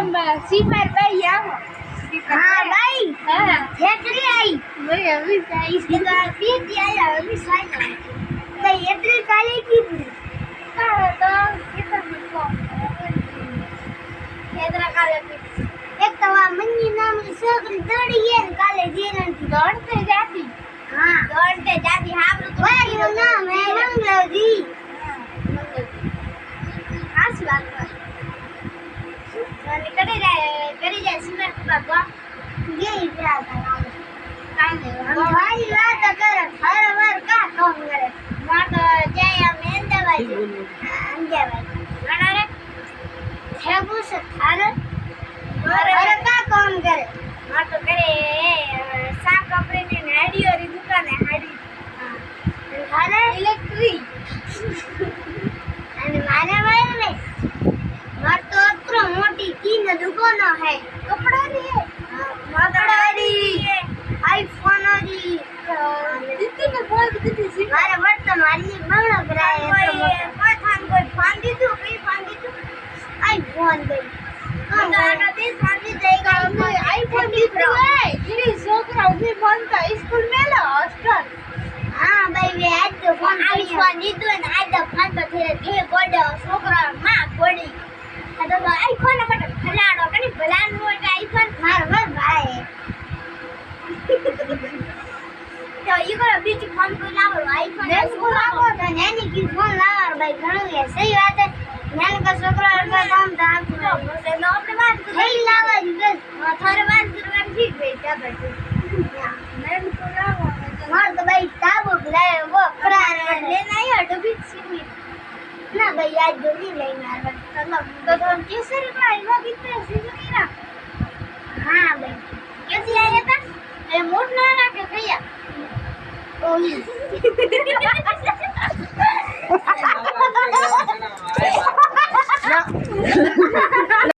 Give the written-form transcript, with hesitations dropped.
सीपर भाई आओ हाँ भाई हां फेकरी आई भाई अभी आई सीधा पीट आया अभी साइड तो इतनी काली की तो कितना को इतना काले की एक तो वहाँ मन्नी नाम की छोकरी दौड़ी है काले जीरन की दौड़ते जाती हाँ दौड़ते जाती हां भाई वो नाम है मंगलजी हां सी बात कर करे जाए सीपर बाबा ये ही प्यार था नाम काय नहीं हम भाई बात करे हर बार का काम करे मां तो जय अमेंदा भाई अंजे भाई गाना रे है वो से थारे अरे का काम करे मां तो करे साफ कपड़े ने हाड़ी और दुकान है हाड़ी थारे इलेक्ट्रिक અને મારે વાળે માર તો અત્રો મોટી કી ન દુકાનો હે कपड़ा री है કપડા રી આઈફોન રી दीदी ने बोल दीदी सी મારે વર્ત મારી બગડો કરાય कोई थान कोई फान दी तू कई फान दी तू આઈફોન દે तो आना दे फान दी जाएगा मैं आईफोन दी तू है ये छोकरा भी बनता स्कूल में ला हॉस्टल હા ભાઈ વે આજ તો ફોન आईफोन दी तू ने आज तो फान तो थे के गोडो छोकरा मां गोडी तो आईफोन मत फलाडो कनी भलान हो के आईफोन માર બર ભાઈ तो ये को बीच फोन को लाવો आईफोन ને સ્કૂલ આવો તો નેની કી ફોન લાવર ભાઈ ઘણું એ સહી વાત હે નેન કા છોકરા અડધા કામ તો આપું से नो अपने बात સહી લાવા જ બસ थारे बात करवानी ठीक है क्या बैठे मैं तो लाવો માર તો ભાઈ તાબુ લાવે વો ફરાર ले नहीं हटो भी सीधी ના ભાઈ આજ જલ્દી લઈને આવે तो तुम कैसे रिप्लाई वो कितने सीधी नहीं ना હા ભાઈ कैसे आया था ए मूड ना ना के भैया ઓય